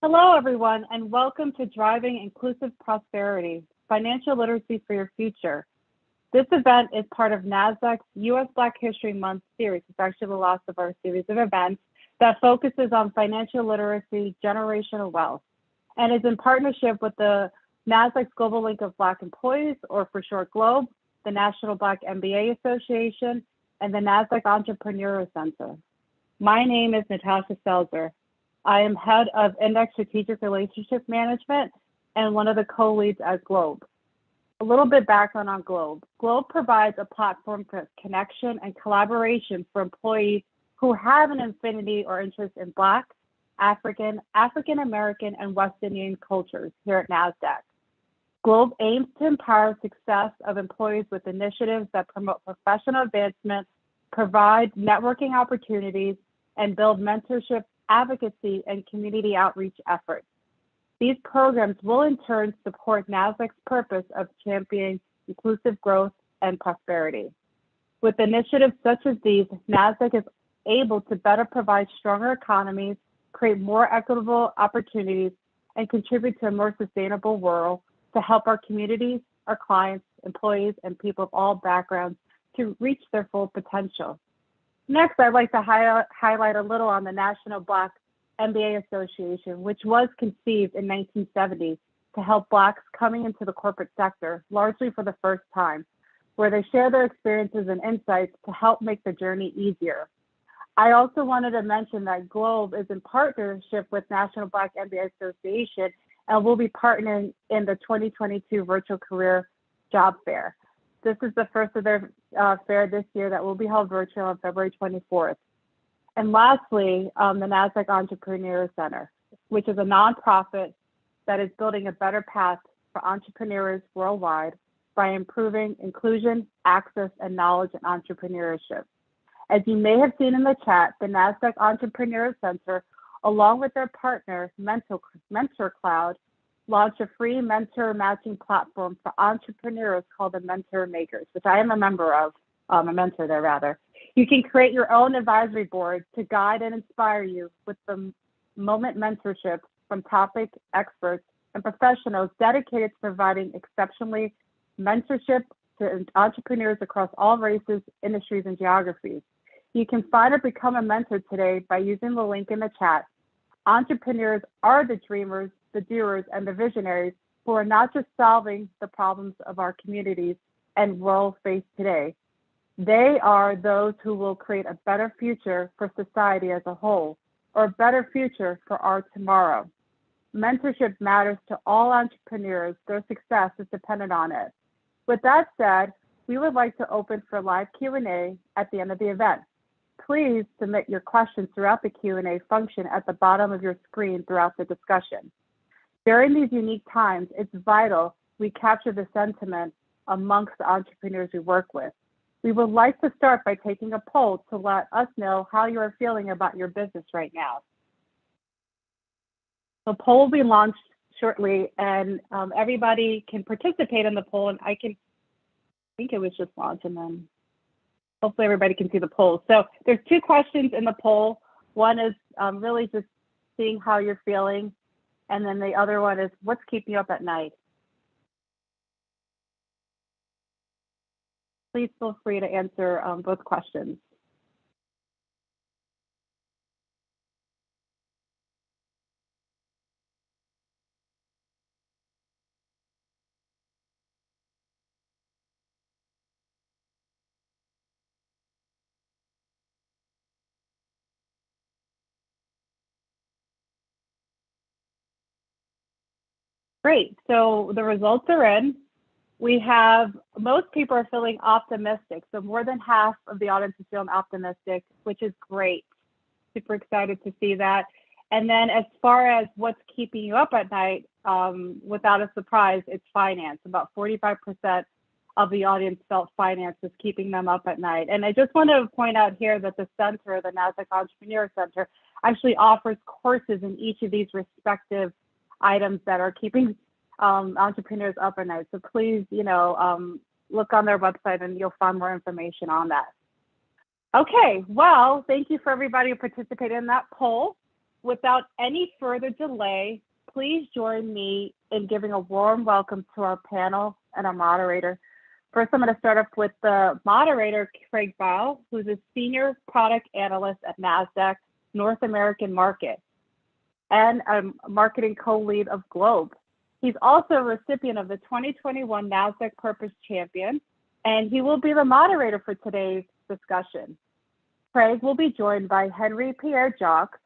Hello, everyone, and welcome to Driving Inclusive Prosperity, Financial Literacy for Your Future. This event is part of Nasdaq's U.S. Black History Month series. It's actually the last of our series of events that focuses on financial literacy, generational wealth, and is in partnership with the Nasdaq's Global Link of Black Employees, or for short GLOBE, the National Black MBA Association, and the Nasdaq Entrepreneurial Center. My name is Natasha Selzer. I am head of Index Strategic Relationship Management and one of the co-leads at GLOBE. A little bit background on GLOBE. GLOBE provides a platform for connection and collaboration for employees who have an affinity or interest in Black, African, African American, and West Indian cultures here at NASDAQ. GLOBE aims to empower success of employees with initiatives that promote professional advancement, provide networking opportunities, and build mentorship, advocacy, and community outreach efforts. These programs will in turn support NASDAQ's purpose of championing inclusive growth and prosperity. With initiatives such as these, NASDAQ is able to better provide stronger economies, create more equitable opportunities, and contribute to a more sustainable world to help our communities, our clients, employees, and people of all backgrounds to reach their full potential. Next, I'd like to highlight a little on the National Black MBA Association, which was conceived in 1970 to help Blacks coming into the corporate sector, largely for the first time, where they share their experiences and insights to help make the journey easier. I also wanted to mention that GLOBE is in partnership with National Black MBA Association and will be partnering in the 2022 Virtual Career Job Fair. This is the first of their fair this year that will be held virtual on February 24th. And lastly, the Nasdaq Entrepreneurial Center, which is a nonprofit that is building a better path for entrepreneurs worldwide by improving inclusion, access, and knowledge in entrepreneurship. As you may have seen in the chat, the Nasdaq Entrepreneurial Center, along with their partner, Mentor Cloud, launched a free mentor matching platform for entrepreneurs called the Mentor Makers, which I am a member of, a mentor there rather. You can create your own advisory board to guide and inspire you with the moment mentorship from topic experts and professionals dedicated to providing exceptionally mentorship to entrepreneurs across all races, industries, and geographies. You can find or become a mentor today by using the link in the chat. Entrepreneurs are the dreamers, the doers, and the visionaries who are not just solving the problems of our communities and world face today. They are those who will create a better future for society as a whole, or a better future for our tomorrow. Mentorship matters to all entrepreneurs. Their success is dependent on it. With that said, we would like to open for live Q&A at the end of the event. Please submit your questions throughout the Q&A function at the bottom of your screen throughout the discussion. During these unique times, it's vital we capture the sentiment amongst the entrepreneurs we work with. We would like to start by taking a poll to let us know how you are feeling about your business right now. The poll will be launched shortly, and everybody can participate in the poll, and I think it was just launched, and then hopefully everybody can see the poll. So there's two questions in the poll. One is really just seeing how you're feeling, and then the other one is what's keeping you up at night. Please feel free to answer both questions. Great, so the results are in. We have, most people are feeling optimistic. So more than half of the audience is feeling optimistic, which is great. Super excited to see that. And then as far as what's keeping you up at night, without a surprise, it's finance. About 45% of the audience felt finance was keeping them up at night. And I just want to point out here that the center, the Nasdaq Entrepreneur Center, actually offers courses in each of these respective items that are keeping entrepreneurs up at night. So please, look on their website and you'll find more information on that. Okay, well, thank you for everybody who participated in that poll. without any further delay, please join me in giving a warm welcome to our panel and our moderator. First, I'm going to start off with the moderator, Craig Bow, who's a senior product analyst at Nasdaq North American Market and a marketing co-lead of Globe. He's also a recipient of the 2021 Nasdaq Purpose Champion, and he will be the moderator for today's discussion. Craig will be joined by Henry Pierre Jacques,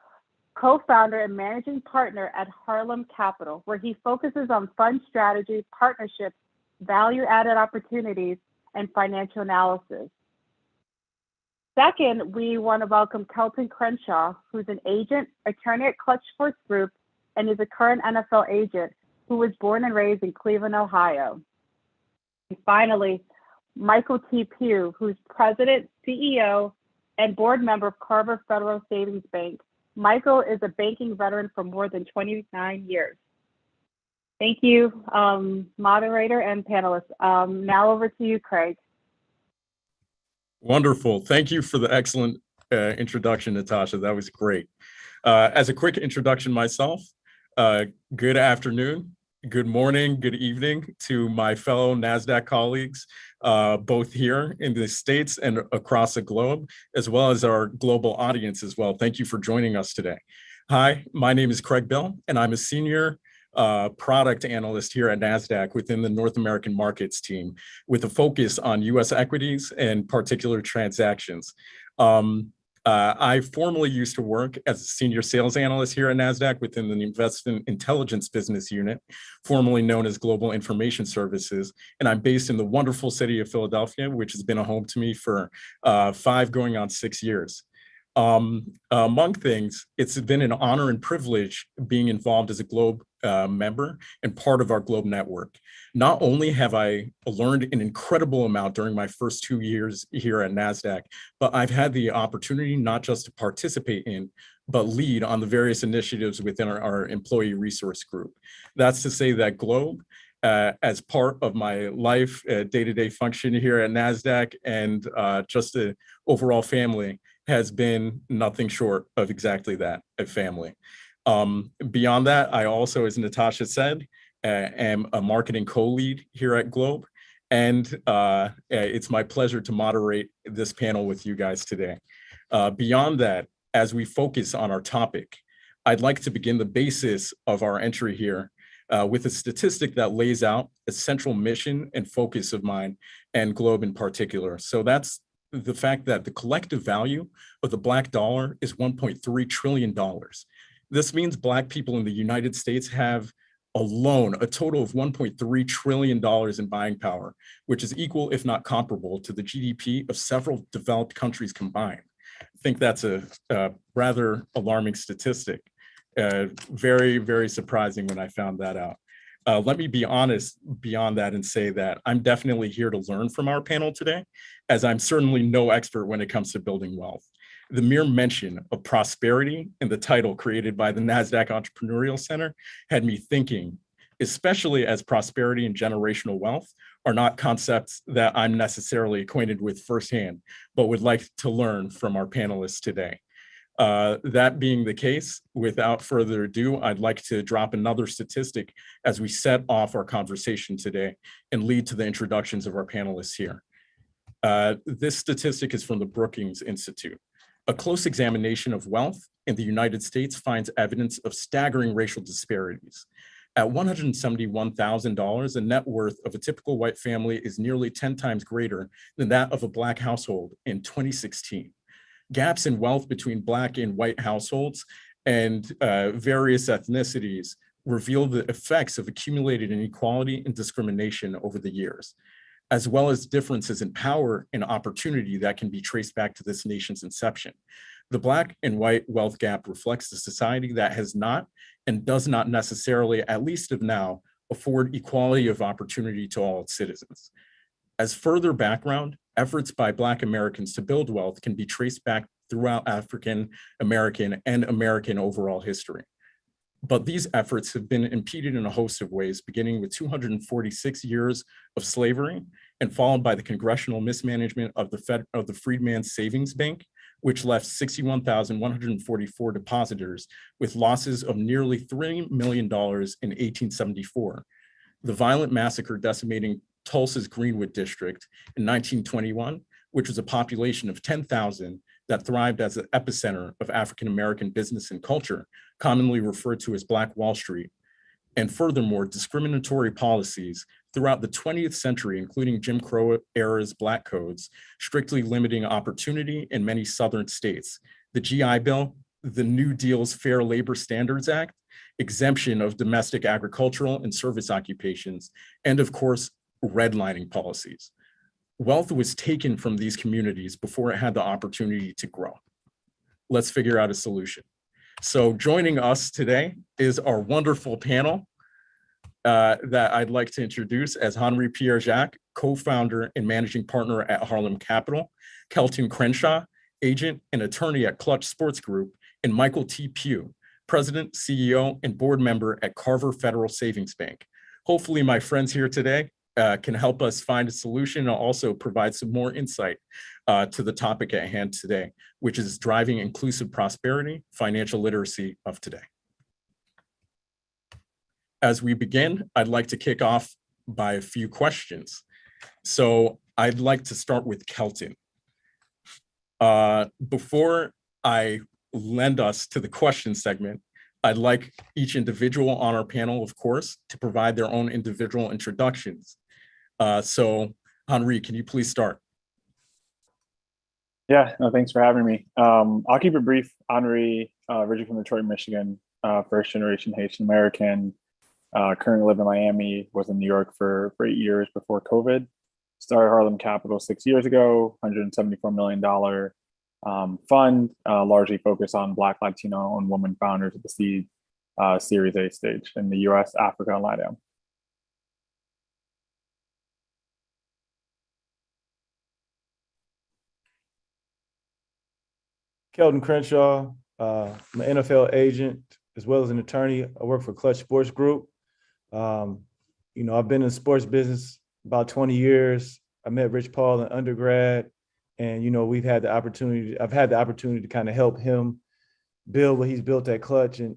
co-founder and managing partner at Harlem Capital, where he focuses on fund strategy, partnerships, value-added opportunities, and financial analysis. Second, we want to welcome Kelton Crenshaw, who's an agent, attorney at Clutch Sports Group, and is a current NFL agent who was born and raised in Cleveland, Ohio. And finally, Michael T. Pugh, who's president, CEO, and board member of Carver Federal Savings Bank. Michael is a banking veteran for more than 29 years. Thank you, moderator and panelists. Now over to you, Craig. Wonderful. Thank you for the excellent introduction, Natasha. That was great. As a quick introduction myself, good afternoon, good morning, good evening to my fellow NASDAQ colleagues, both here in the States and across the globe, as well as our global audience as well. Thank you for joining us today. Hi, my name is Craig Bill, and I'm a senior product analyst here at NASDAQ within the North American markets team with a focus on US equities and particular transactions. I formerly used to work as a senior sales analyst here at NASDAQ within the investment intelligence business unit, formerly known as Global Information Services. And I'm based in the wonderful city of Philadelphia, which has been a home to me for 5 going on 6 years. Among things, it's been an honor and privilege being involved as a Globe member and part of our Globe network. Not only have I learned an incredible amount during my first 2 years here at NASDAQ, but I've had the opportunity not just to participate in, but lead on the various initiatives within our employee resource group. That's to say that Globe, as part of my life, day-to-day function here at NASDAQ, and just the overall family, has been nothing short of exactly that, a family. Beyond that, I also, as Natasha said, am a marketing co-lead here at Globe, and it's my pleasure to moderate this panel with you guys today. Beyond that, as we focus on our topic, I'd like to begin the basis of our entry here with a statistic that lays out a central mission and focus of mine and Globe in particular. So that's the fact that the collective value of the Black dollar is $1.3 trillion. This means Black people in the United States have alone a total of $1.3 trillion in buying power, which is equal, if not comparable, to the GDP of several developed countries combined. I think that's a rather alarming statistic. Very, very surprising when I found that out. Let me be honest beyond that and say that I'm definitely here to learn from our panel today, as I'm certainly no expert when it comes to building wealth. The mere mention of prosperity in the title created by the Nasdaq Entrepreneurial Center had me thinking, especially as prosperity and generational wealth are not concepts that I'm necessarily acquainted with firsthand, but would like to learn from our panelists today. That being the case, without further ado, I'd like to drop another statistic as we set off our conversation today and lead to the introductions of our panelists here. This statistic is from the Brookings Institute. A close examination of wealth in the United States finds evidence of staggering racial disparities. At $171,000, the net worth of a typical white family is nearly 10 times greater than that of a Black household in 2016. Gaps in wealth between Black and white households and various ethnicities reveal the effects of accumulated inequality and discrimination over the years, as well as differences in power and opportunity that can be traced back to this nation's inception. The Black and white wealth gap reflects a society that has not and does not necessarily, at least of now, afford equality of opportunity to all its citizens. As further background, efforts by Black Americans to build wealth can be traced back throughout African American and American overall history. But these efforts have been impeded in a host of ways, beginning with 246 years of slavery and followed by the congressional mismanagement of the Freedmen's Savings Bank, which left 61,144 depositors with losses of nearly $3 million in 1874. The violent massacre decimating Tulsa's Greenwood district in 1921, which was a population of 10,000 that thrived as an epicenter of African-American business and culture, commonly referred to as Black Wall Street. And furthermore, discriminatory policies throughout the 20th century, including Jim Crow era's Black codes, strictly limiting opportunity in many Southern states. The GI Bill, the New Deal's Fair Labor Standards Act, exemption of domestic agricultural and service occupations, and of course, redlining policies. Wealth was taken from these communities before it had the opportunity to grow. Let's figure out a solution. So joining us today is our wonderful panel that I'd like to introduce as Henri Pierre-Jacques, co-founder and managing partner at Harlem Capital, Kelton Crenshaw, agent and attorney at Clutch Sports Group, and Michael T. Pugh, president, CEO, and board member at Carver Federal Savings Bank. Hopefully my friends here today can help us find a solution and also provide some more insight to the topic at hand today, which is driving inclusive prosperity, financial literacy of today. As we begin, I'd like to kick off by a few questions. So I'd like to start with Kelton. Before I lend us to the question segment, I'd like each individual on our panel, of course, to provide their own individual introductions. So Henri, can you please start? Yeah, no, thanks for having me. I'll keep it brief. Henri, originally from Detroit, Michigan, first generation Haitian American, currently live in Miami, was in New York for 8 years before COVID. Started Harlem Capital 6 years ago, $174 million fund, largely focused on Black, Latino, and women founders at the seed Series A stage in the US, Africa, and LATAM. Kelton Crenshaw, I'm an NFL agent as well as an attorney. I work for Clutch Sports Group. I've been in the sports business about 20 years. I met Rich Paul in undergrad, and I've had the opportunity to kind of help him build what he's built at Clutch, and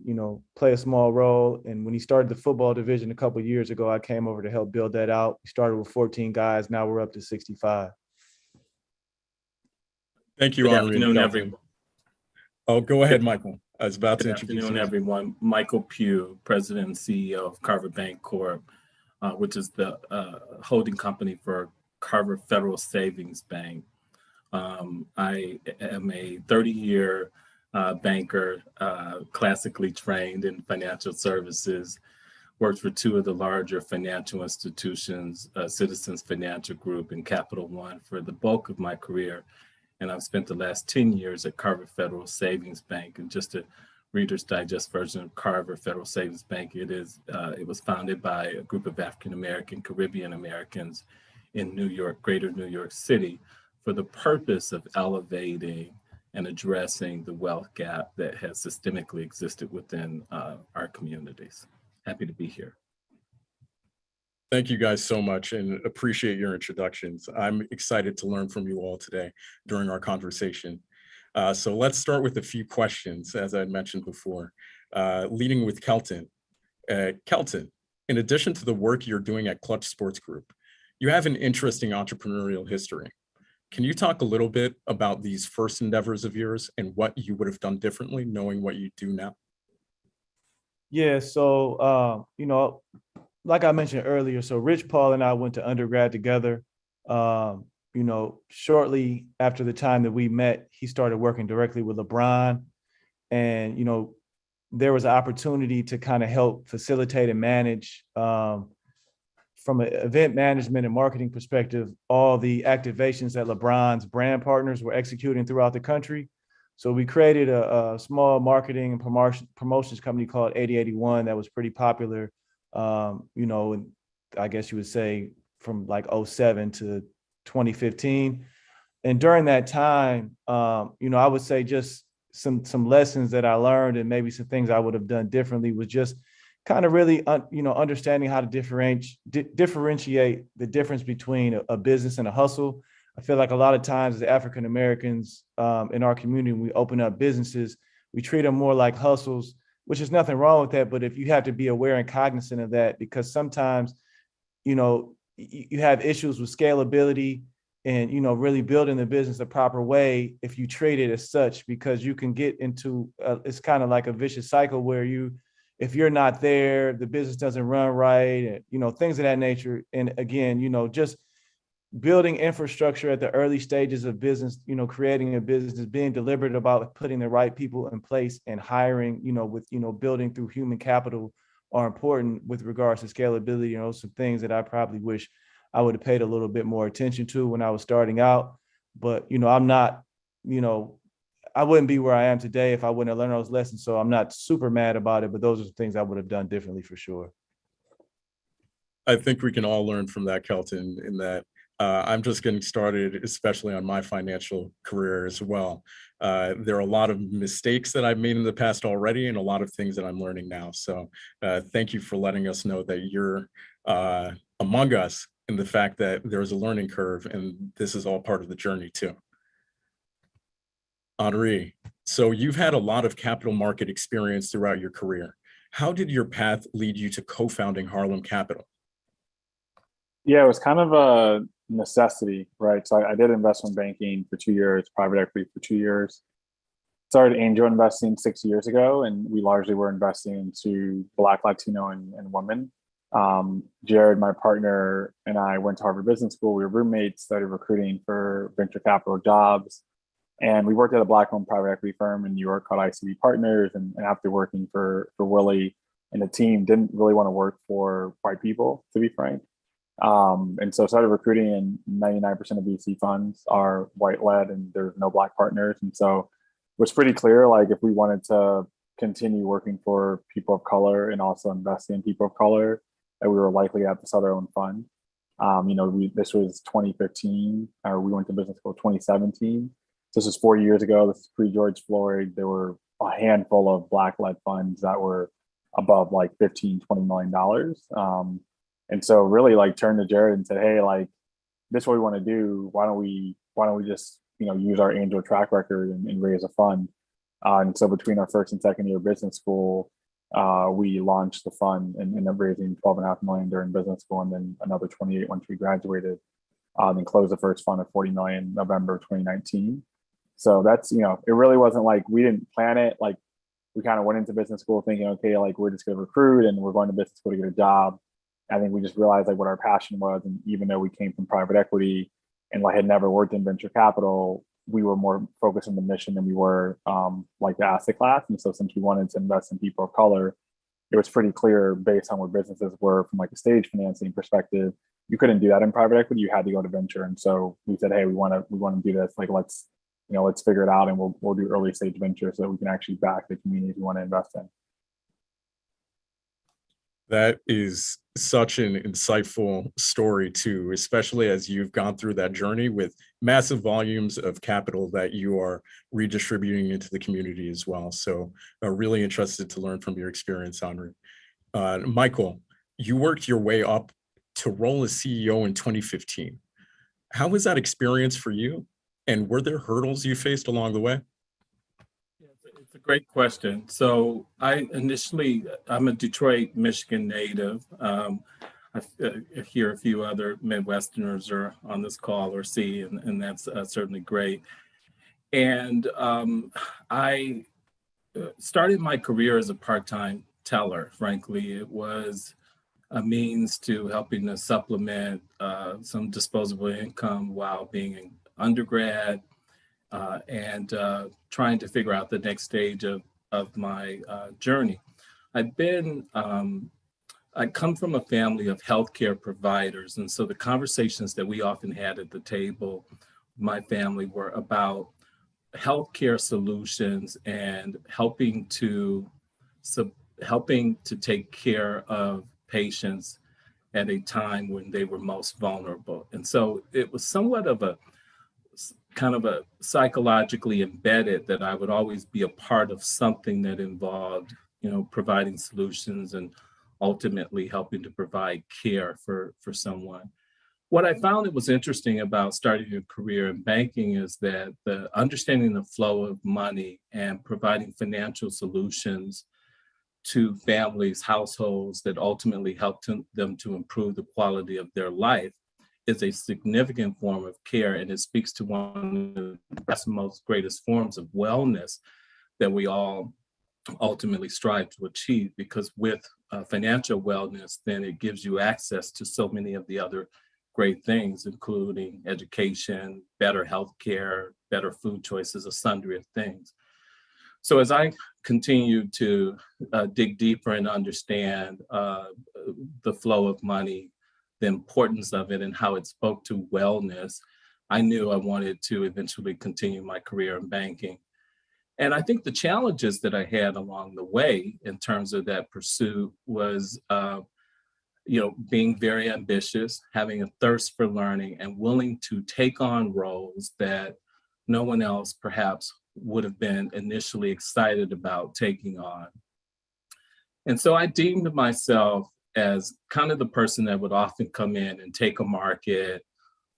play a small role. And when he started the football division a couple of years ago, I came over to help build that out. We started with 14 guys. Now we're up to 65. Thank you, Good Henri. afternoon, everyone. Oh, go ahead, Michael. I was about to introduce you. Good afternoon, everyone. Michael Pugh, President and CEO of Carver Bank Corp, which is the holding company for Carver Federal Savings Bank. I am a 30-year banker, classically trained in financial services, worked for two of the larger financial institutions, Citizens Financial Group and Capital One, for the bulk of my career. And I've spent the last 10 years at Carver Federal Savings Bank. And just a Reader's Digest version of Carver Federal Savings Bank, it was founded by a group of African-American, Caribbean Americans in New York, greater New York City, for the purpose of elevating and addressing the wealth gap that has systemically existed within our communities. Happy to be here. Thank you guys so much and appreciate your introductions. I'm excited to learn from you all today during our conversation. So let's start with a few questions, as I mentioned before, leading with Kelton. Kelton, in addition to the work you're doing at Clutch Sports Group, you have an interesting entrepreneurial history. Can you talk a little bit about these first endeavors of yours and what you would have done differently knowing what you do now? Yeah, so, like I mentioned earlier, so Rich Paul and I went to undergrad together. Shortly after the time that we met, he started working directly with LeBron. And, there was an opportunity to kind of help facilitate and manage, from an event management and marketing perspective, all the activations that LeBron's brand partners were executing throughout the country. So we created a small marketing and promotions company called 8081 that was pretty popular, and I guess you would say from like 2007 to 2015. And during that time, I would say just some lessons that I learned and maybe some things I would have done differently was just kind of really, understanding how to differentiate the difference between a business and a hustle. I feel like a lot of times as African Americans in our community, when we open up businesses, we treat them more like hustles, which is nothing wrong with that. But if you have to be aware and cognizant of that, because sometimes, you know, you have issues with scalability and, you know, really building the business the proper way if you treat it as such, because you can get into, it's kind of like a vicious cycle where if you're not there, the business doesn't run right, and, you know, things of that nature. And again, you know, just building infrastructure at the early stages of business, you know, creating a business, being deliberate about putting the right people in place and hiring, you know, with, you know, building through human capital are important with regards to scalability. You know, some things that I probably wish I would have paid a little bit more attention to when I was starting out. But, you know, I'm not, you know, I wouldn't be where I am today if I wouldn't have learned those lessons. So I'm not super mad about it, but those are some things I would have done differently for sure. I think we can all learn from that, Kelton, in that I'm just getting started, especially on my financial career as well. There are a lot of mistakes that I've made in the past already and a lot of things that I'm learning now. So thank you for letting us know that you're among us in the fact that there's a learning curve and this is all part of the journey too. Henri, so you've had a lot of capital market experience throughout your career. How did your path lead you to co-founding Harlem Capital? Yeah, it was kind of a necessity, right? So I did investment banking for 2 years, private equity for 2 years. Started angel investing 6 years ago, and we largely were investing into Black, Latino, and women. Jared, my partner, and I went to Harvard Business School. We were roommates, started recruiting for venture capital jobs. And we worked at a Black-owned private equity firm in New York called ICB Partners. And after working for Willie and the team, didn't really want to work for white people, to be frank. And so started recruiting, and 99% of VC funds are white-led and there's no Black partners. And so it was pretty clear, like, if we wanted to continue working for people of color and also investing in people of color, that we were likely to have to start our own fund. You know, this was 2015, or we went to business school 2017. This is 4 years ago. This is pre-George Floyd. There were a handful of Black-led funds that were above like $15, $20 million. And so really like turned to Jared and said, hey, like, this is what we want to do. Why don't we just, you know, use our angel track record and raise a fund? And so between our first and second year of business school, we launched the fund and ended up raising $12.5 million during business school, and then another 28 once we graduated. Then closed the first fund of $40 million November 2019. So that's, you know, it really wasn't like we didn't plan it. Like, we kind of went into business school thinking, okay, like, we're just going to recruit and we're going to business school to get a job. I think we just realized like what our passion was. And even though we came from private equity and like had never worked in venture capital, we were more focused on the mission than we were like the asset class. And so since we wanted to invest in people of color, it was pretty clear based on where businesses were from like a stage financing perspective, you couldn't do that in private equity. You had to go to venture. And so we said, hey, we want to do this. Like, let's figure it out, and we'll do early stage venture so that we can actually back the communities we want to invest in. That is such an insightful story too, especially as you've gone through that journey with massive volumes of capital that you are redistributing into the community as well. So really interested to learn from your experience, Henri. Michael, you worked your way up to role as CEO in 2015. How was that experience for you? And were there hurdles you faced along the way? It's a great question. So I'm a Detroit, Michigan native. I hear a few other Midwesterners are on this call or see, and that's certainly great. And I started my career as a part-time teller. Frankly, it was a means to helping to supplement some disposable income while being in undergrad and trying to figure out the next stage of my journey. I come from a family of healthcare providers, and so the conversations that we often had at the table, my family, were about healthcare solutions and helping to take care of patients at a time when they were most vulnerable. And so it was somewhat of a kind of a psychologically embedded that I would always be a part of something that involved, providing solutions and ultimately helping to provide care for someone. What I found that was interesting about starting a career in banking is that the understanding the flow of money and providing financial solutions to families, households that ultimately help them to improve the quality of their life is a significant form of care. And it speaks to one of the best, most greatest forms of wellness that we all ultimately strive to achieve, because with financial wellness, then it gives you access to so many of the other great things, including education, better healthcare, better food choices, a sundry of things. So as I continue to dig deeper and understand the flow of money, the importance of it and how it spoke to wellness, I knew I wanted to eventually continue my career in banking. And I think the challenges that I had along the way in terms of that pursuit was, being very ambitious, having a thirst for learning, and willing to take on roles that no one else perhaps would have been initially excited about taking on. And so I deemed myself as kind of the person that would often come in and take a market,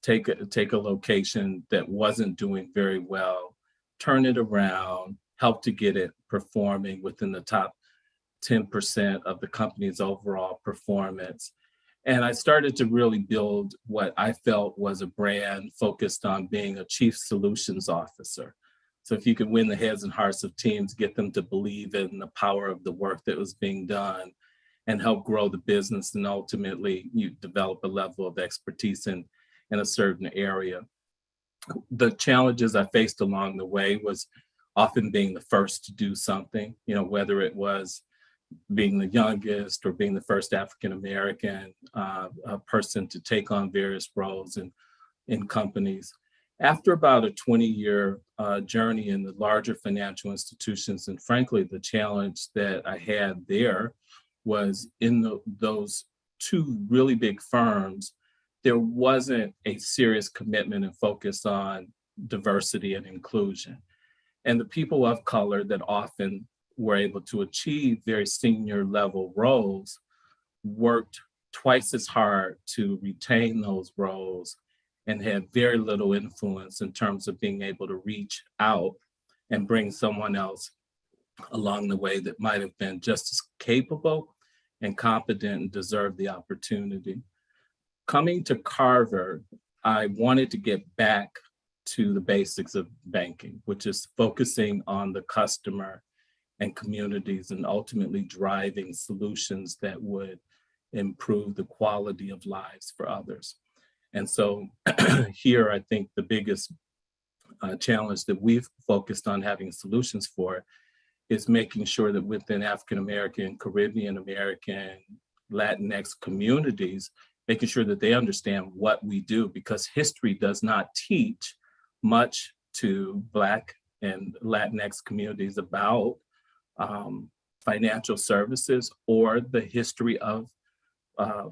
take a location that wasn't doing very well, turn it around, help to get it performing within the top 10% of the company's overall performance. And I started to really build what I felt was a brand focused on being a chief solutions officer. So if you could win the heads and hearts of teams, get them to believe in the power of the work that was being done and help grow the business, and ultimately you develop a level of expertise in a certain area. The challenges I faced along the way was often being the first to do something, whether it was being the youngest or being the first African-American person to take on various roles in companies. After about a 20-year journey in the larger financial institutions, and frankly, the challenge that I had there was in those two really big firms, there wasn't a serious commitment and focus on diversity and inclusion. And the people of color that often were able to achieve very senior level roles worked twice as hard to retain those roles and had very little influence in terms of being able to reach out and bring someone else along the way that might have been just as capable and competent and deserved the opportunity. Coming to Carver, I wanted to get back to the basics of banking, which is focusing on the customer and communities and ultimately driving solutions that would improve the quality of lives for others. And so here, I think the biggest challenge that we've focused on having solutions for is making sure that within African American, Caribbean American, Latinx communities, making sure that they understand what we do, because history does not teach much to Black and Latinx communities about financial services or the history of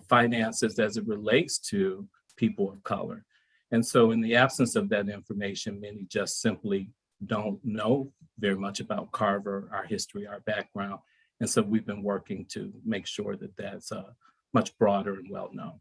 finances as it relates to people of color. And so in the absence of that information, many just simply don't know very much about Carver, our history, our background. And so we've been working to make sure that that's much broader and well known.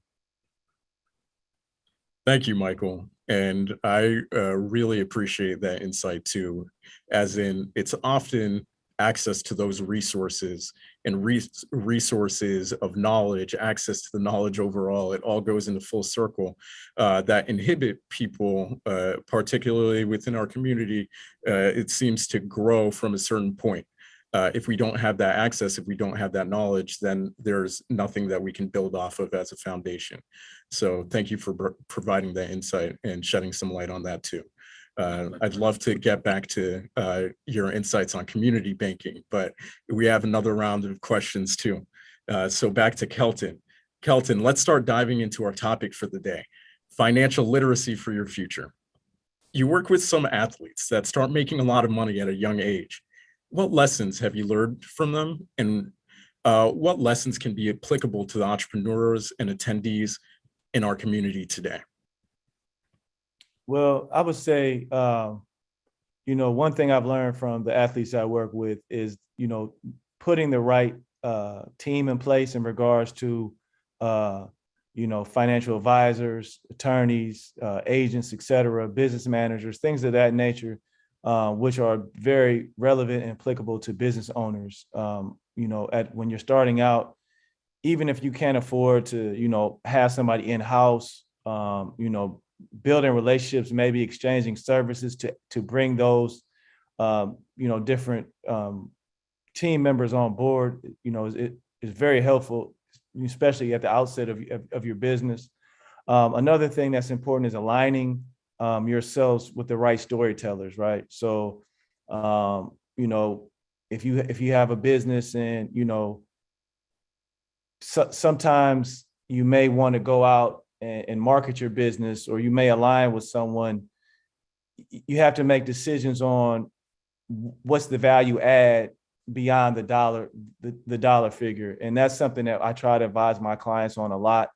Thank you, Michael. And I really appreciate that insight too, as in it's often access to those resources and resources of knowledge, access to the knowledge overall, it all goes into full circle that inhibit people, particularly within our community. It seems to grow from a certain point. If we don't have that access, if we don't have that knowledge, then there's nothing that we can build off of as a foundation. So thank you for providing that insight and shedding some light on that too. I'd love to get back to your insights on community banking, but we have another round of questions too. So back to Kelton. Kelton, let's start diving into our topic for the day, financial literacy for your future. You work with some athletes that start making a lot of money at a young age. What lessons have you learned from them? And what lessons can be applicable to the entrepreneurs and attendees in our community today? Well, I would say, one thing I've learned from the athletes I work with is, putting the right team in place in regards to financial advisors, attorneys, agents, et cetera, business managers, things of that nature, which are very relevant and applicable to business owners. When you're starting out, even if you can't afford to, have somebody in-house, building relationships, maybe exchanging services to bring those, different team members on board, it is very helpful, especially at the outset of your business. Another thing that's important is aligning yourselves with the right storytellers, right? So, if you have a business and, sometimes you may want to go out and market your business, or you may align with someone. You have to make decisions on what's the value add beyond the dollar figure. And that's something that I try to advise my clients on a lot.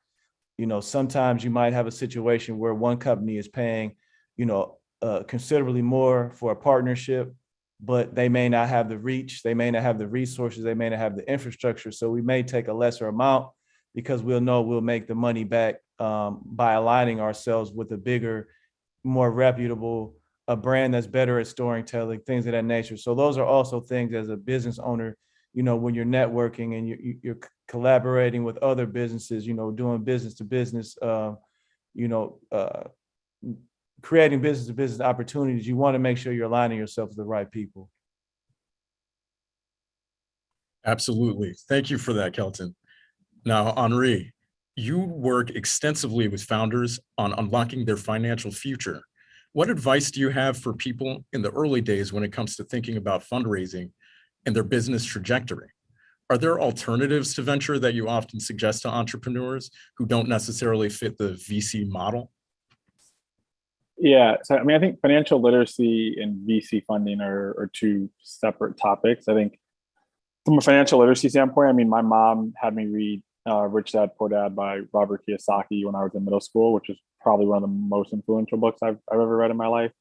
Sometimes you might have a situation where one company is paying, considerably more for a partnership, but they may not have the reach, they may not have the resources, they may not have the infrastructure. So we may take a lesser amount because we'll know we'll make the money back by aligning ourselves with a bigger, more reputable, a brand that's better at storytelling, things of that nature. So those are also things as a business owner, when you're networking and you're collaborating with other businesses, doing business to business, creating business to business opportunities, you want to make sure you're aligning yourself with the right people. Absolutely. Thank you for that, Kelton. Now, Henri, you work extensively with founders on unlocking their financial future. What advice do you have for people in the early days when it comes to thinking about fundraising and their business trajectory? Are there alternatives to venture that you often suggest to entrepreneurs who don't necessarily fit the VC model? Yeah, so I think financial literacy and VC funding are two separate topics. I think from a financial literacy standpoint, my mom had me read Rich Dad Poor Dad by Robert Kiyosaki when I was in middle school, which is probably one of the most influential books I've ever read in my life.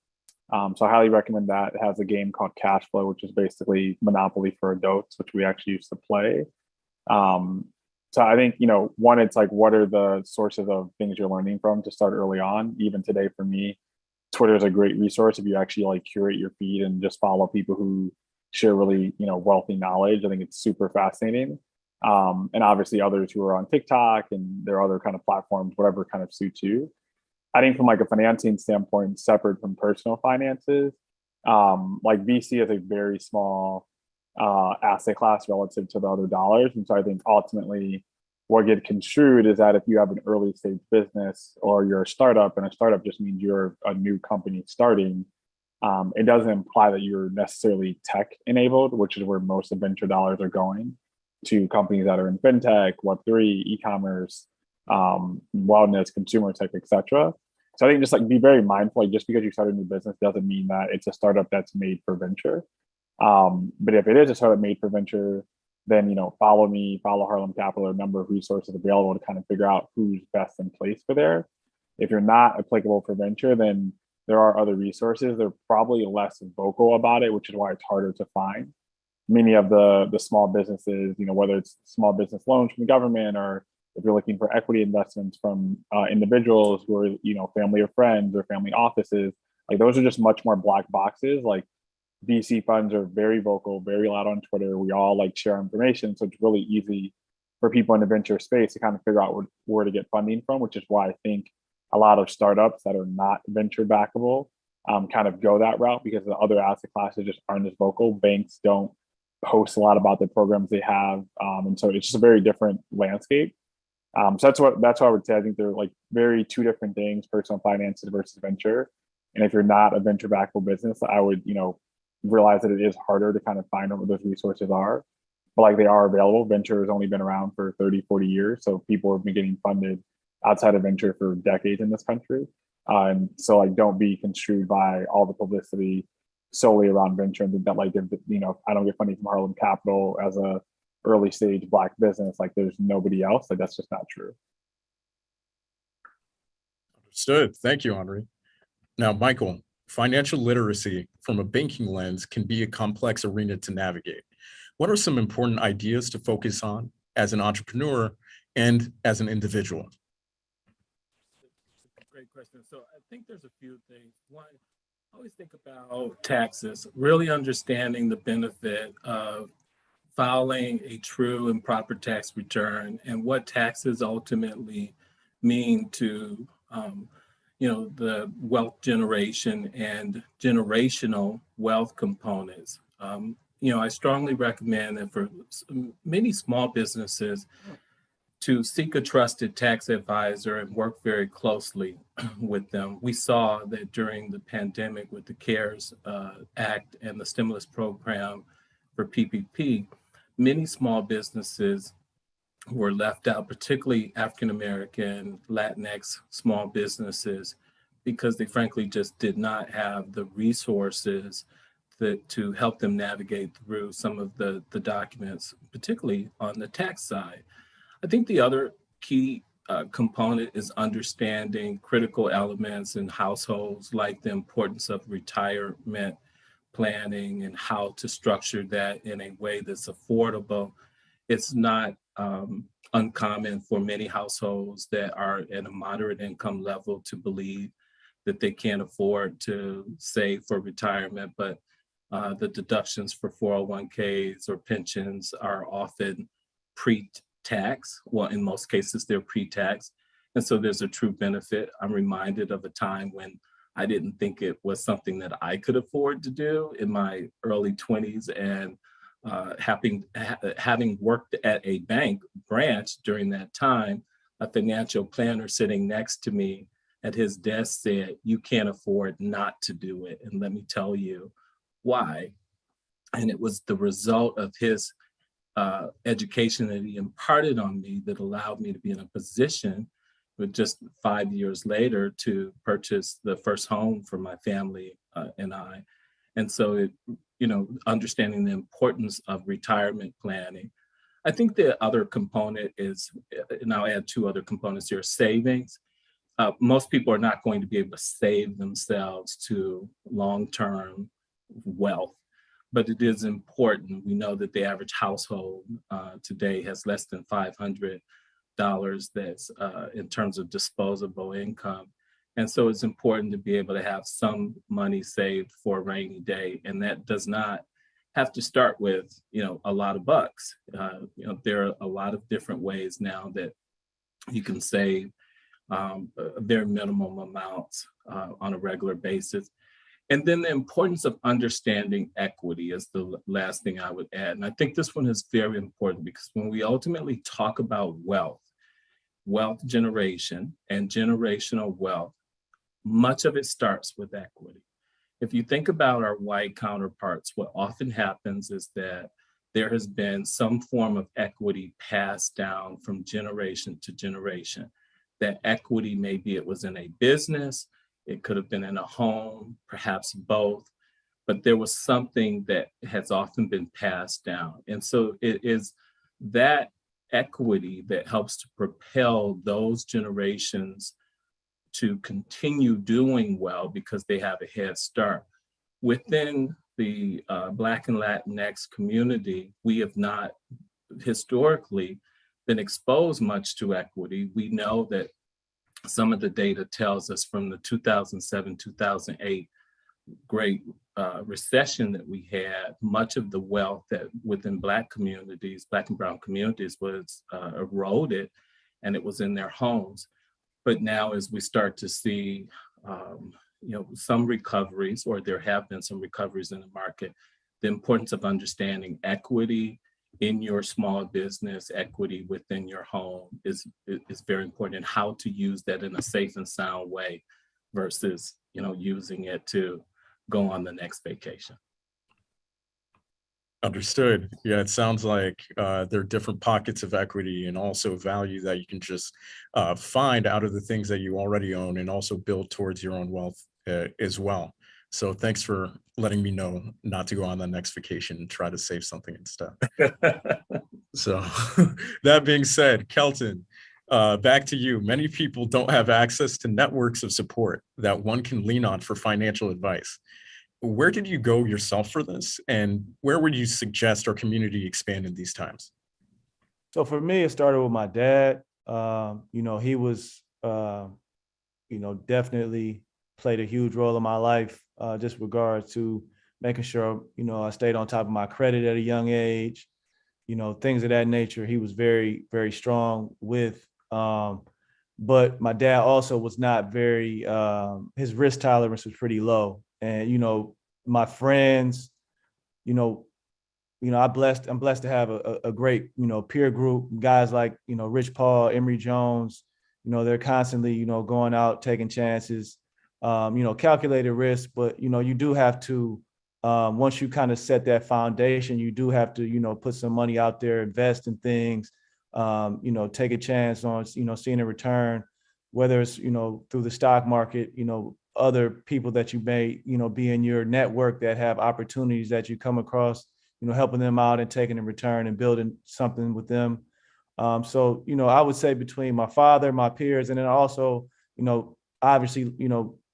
So I highly recommend that. It has a game called Cash Flow, which is basically Monopoly for adults, which we actually used to play. So I think, one, it's like, what are the sources of things you're learning from to start early on? Even today, for me, Twitter is a great resource if you actually curate your feed and just follow people who share really, wealthy knowledge. I think it's super fascinating. And obviously others who are on TikTok and there are other kind of platforms, whatever kind of suits you. I think from a financing standpoint, separate from personal finances, VC is a very small asset class relative to the other dollars. And so I think ultimately what gets construed is that if you have an early stage business or you're a startup, and a startup just means you're a new company starting, it doesn't imply that you're necessarily tech enabled, which is where most of venture dollars are going to companies that are in fintech, Web3, e-commerce, wellness, consumer tech, etc. So I think just be very mindful. Just because you start a new business doesn't mean that it's a startup that's made for venture. But if it is a startup made for venture, then follow me, follow Harlem Capital, a number of resources available to kind of figure out who's best in place for there. If you're not applicable for venture, then there are other resources. They're probably less vocal about it, which is why it's harder to find. Many of the small businesses, whether it's small business loans from the government, or if you're looking for equity investments from individuals who are, family or friends or family offices, those are just much more black boxes. VC funds are very vocal, very loud on Twitter. We all share information. So it's really easy for people in the venture space to kind of figure out where to get funding from, which is why I think a lot of startups that are not venture backable kind of go that route, because the other asset classes just aren't as vocal. Banks don't post a lot about the programs they have. And so it's just a very different landscape. So that's what I would say. I think they're very two different things, personal finances versus venture. And if you're not a venture backable business, I would, realize that it is harder to kind of find out what those resources are, but they are available. Venture has only been around for 30, 40 years. So people have been getting funded outside of venture for decades in this country. And so don't be construed by all the publicity solely around venture and think that if I don't get funding from Harlem Capital as a early stage Black business, there's nobody else. That's just not true. Understood. Thank you, Henri. Now, Michael, financial literacy from a banking lens can be a complex arena to navigate. What are some important ideas to focus on as an entrepreneur and as an individual? question. So I think there's a few things. One, I always think about taxes, really understanding the benefit of filing a true and proper tax return and what taxes ultimately mean to the wealth generation and generational wealth components. I strongly recommend that for many small businesses to seek a trusted tax advisor and work very closely with them. We saw that during the pandemic with the CARES Act and the stimulus program for PPP, many small businesses were left out, particularly African American, Latinx small businesses, because they frankly just did not have the resources to help them navigate through some of the documents, particularly on the tax side. I think the other key component is understanding critical elements in households, like the importance of retirement planning and how to structure that in a way that's affordable. It's not uncommon for many households that are at a moderate income level to believe that they can't afford to save for retirement, but the deductions for 401ks or pensions are often pre-tax. Well, in most cases, they're pre-tax. And so there's a true benefit. I'm reminded of a time when I didn't think it was something that I could afford to do in my early 20s. And having worked at a bank branch during that time, a financial planner sitting next to me at his desk said, "You can't afford not to do it. And let me tell you why." And it was the result of his education that he imparted on me that allowed me to be in a position with just 5 years later to purchase the first home for my family and I. And so, understanding the importance of retirement planning. I think the other component is, and I'll add two other components here, savings. Most people are not going to be able to save themselves to long-term wealth, but it is important. We know that the average household today has less than $500 that's in terms of disposable income. And so it's important to be able to have some money saved for a rainy day. And that does not have to start with, a lot of bucks. There are a lot of different ways now that you can save very minimum amounts on a regular basis. And then the importance of understanding equity is the last thing I would add. And I think this one is very important because when we ultimately talk about wealth generation and generational wealth, much of it starts with equity. If you think about our white counterparts, what often happens is that there has been some form of equity passed down from generation to generation. That equity, maybe it was in a business, it could have been in a home, perhaps both, but there was something that has often been passed down. And so it is that equity that helps to propel those generations to continue doing well because they have a head start. Within the Black and Latinx community, we have not historically been exposed much to equity. We know that some of the data tells us from the 2007, 2008 great recession that we had, much of the wealth that within Black communities, Black and brown communities was eroded, and it was in their homes. But now as we start to see some recoveries, or there have been some recoveries in the market, the importance of understanding equity in your small business, equity within your home is very important, and how to use that in a safe and sound way versus using it to go on the next vacation. Understood. Yeah, it sounds like there are different pockets of equity and also value that you can just find out of the things that you already own and also build towards your own wealth as well. So thanks for letting me know not to go on the next vacation and try to save something instead. So that being said, Kelton, back to you. Many people don't have access to networks of support that one can lean on for financial advice. Where did you go yourself for this? And where would you suggest our community expand in these times? So for me, it started with my dad. He was, definitely played a huge role in my life, just regards to making sure, I stayed on top of my credit at a young age, things of that nature. He was very, very strong with. But my dad also was not very, his risk tolerance was pretty low. And, my friends, you know, I'm blessed to have a great, peer group, guys like, Rich Paul, Emory Jones, they're constantly, going out, taking chances, calculated risk, but, you do have to, once you kind of set that foundation, you do have to, put some money out there, invest in things, take a chance on, seeing a return, whether it's, through the stock market, other people that you may, be in your network that have opportunities that you come across, helping them out and taking a return and building something with them. So, I would say between my father, my peers, and then also, obviously,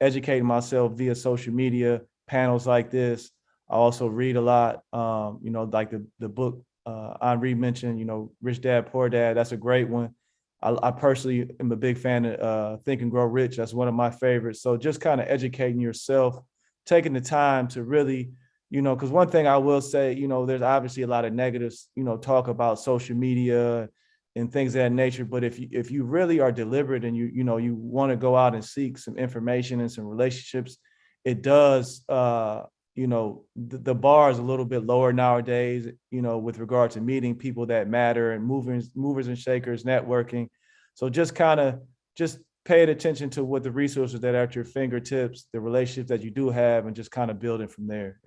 educating myself via social media, panels like this. I also read a lot, like the book Henri mentioned, Rich Dad, Poor Dad. That's a great one. I personally am a big fan of Think and Grow Rich. That's one of my favorites. So just kind of educating yourself, taking the time to really, because one thing I will say, there's obviously a lot of negatives, talk about social media and things of that nature. But if you really are deliberate and you want to go out and seek some information and some relationships, it does, the bar is a little bit lower nowadays, with regard to meeting people that matter and movers and shakers, networking. So just paying attention to what the resources that are at your fingertips, the relationships that you do have, and just kind of building from there.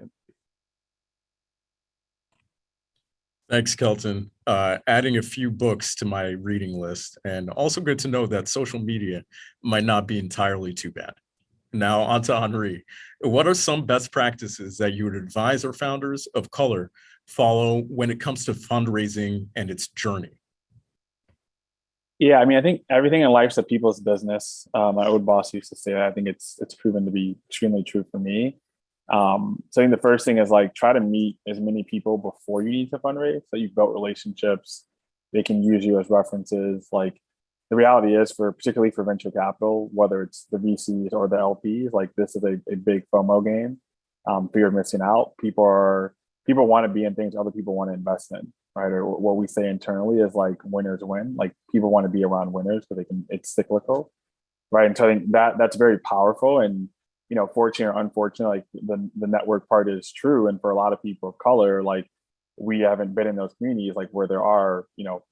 Thanks, Kelton. Adding a few books to my reading list, and also good to know that social media might not be entirely too bad. Now on to Henri. What are some best practices that you would advise our founders of color follow when it comes to fundraising and its journey? Yeah, I mean, I think everything in life's a people's business. My old boss used to say that. I think it's proven to be extremely true for me. So I think the first thing is like try to meet as many people before you need to fundraise. So you've built relationships, they can use you as references. Like the reality is particularly for venture capital, whether it's the VCs or the LPs, like this is a big FOMO game. Fear of missing out. People want to be in things other people want to invest in, right? Or what we say internally is like winners win. Like people want to be around winners because it's cyclical, right? And so I think that's very powerful. And fortunate or unfortunate, like the network part is true. And for a lot of people of color, like we haven't been in those communities like where there are,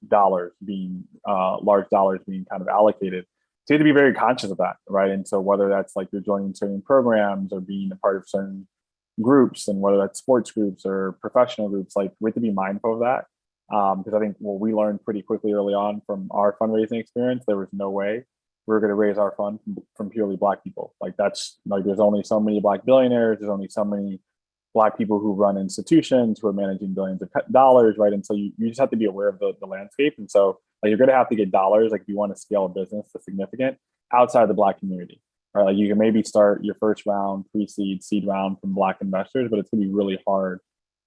dollars being large dollars being kind of allocated. So you have to be very conscious of that, right? And so whether that's like you're joining certain programs or being a part of certain groups, and whether that's sports groups or professional groups, like we have to be mindful of that. Because I think what we learned pretty quickly early on from our fundraising experience, there was no way we were going to raise our fund from purely Black people. Like that's like there's only so many Black billionaires, there's only so many Black people who run institutions who are managing billions of dollars, right? And so you just have to be aware of the landscape. And so like you're going to have to get dollars, like if you want to scale a business to significant outside the Black community, right? Like you can maybe start your first round, pre-seed, seed round from Black investors, but it's going to be really hard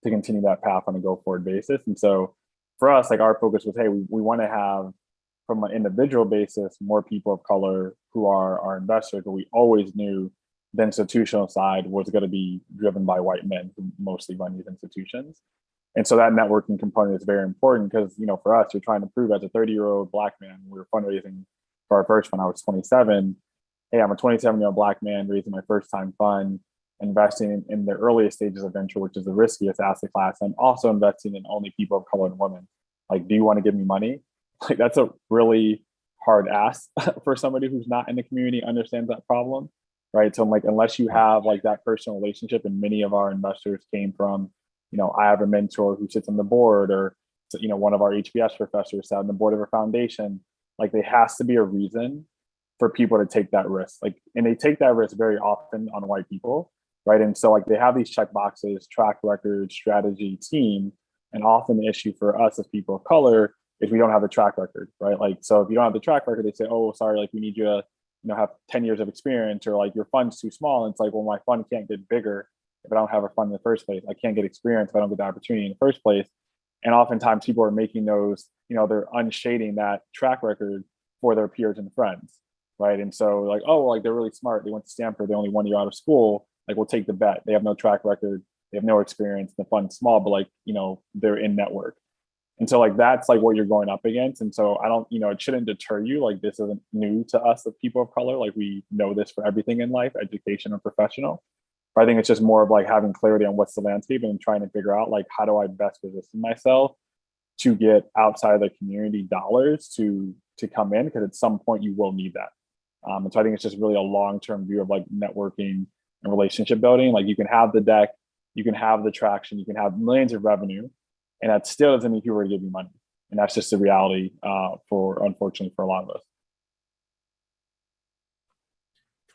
to continue that path on a go-forward basis. And so for us, like our focus was, hey, we want to have from an individual basis more people of color who are our investors, but we always knew the institutional side was going to be driven by white men who mostly run these institutions. And so that networking component is very important because, for us, you're trying to prove as a 30-year-old Black man, we were fundraising for our first fund. I was 27. Hey, I'm a 27-year-old Black man raising my first time fund, investing in the earliest stages of venture, which is the riskiest asset class. I'm also investing in only people of color and women. Like, do you want to give me money? Like, that's a really hard ask for somebody who's not in the community, understands that problem, right? So I'm like, unless you have like that personal relationship, and many of our investors came from, I have a mentor who sits on the board, or, one of our HBS professors sat on the board of a foundation. Like, there has to be a reason for people to take that risk. Like, and they take that risk very often on white people, right? And so like they have these check boxes, track record, strategy, team, and often the issue for us as people of color is we don't have the track record, right? Like, so if you don't have the track record, they say, oh, sorry, like we need you to, have 10 years of experience, or like your fund's too small. And it's like, well, my fund can't get bigger if I don't have a fund in the first place. I can't get experience if I don't get the opportunity in the first place. And oftentimes people are making those, they're unshading that track record for their peers and friends. right? And so like, oh, like they're really smart. They went to Stanford. They only 1 year out of school. Like we'll take the bet. They have no track record. They have no experience. The fund's small, but like, they're in network. And so like that's like what you're going up against. And so I don't, it shouldn't deter you. Like this isn't new to us, the people of color. Like we know this for everything in life, education and professional. But I think it's just more of like having clarity on what's the landscape and trying to figure out like how do I best position myself to get outside of the community dollars to come in, because at some point you will need that. And so I think it's just really a long-term view of like networking and relationship building. Like you can have the deck, you can have the traction, you can have millions of revenue, and that still doesn't mean people are giving you money. And that's just the reality unfortunately, for a lot of us.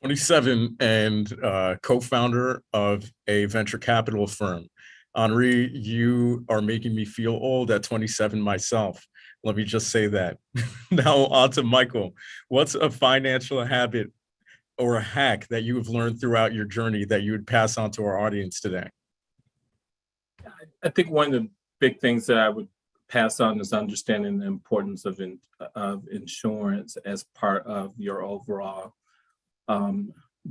27 and co-founder of a venture capital firm. Henri, you are making me feel old at 27 myself. Let me just say that. Now on to Michael. What's a financial habit or a hack that you have learned throughout your journey that you would pass on to our audience today? I think one of the big things that I would pass on is understanding the importance of insurance as part of your overall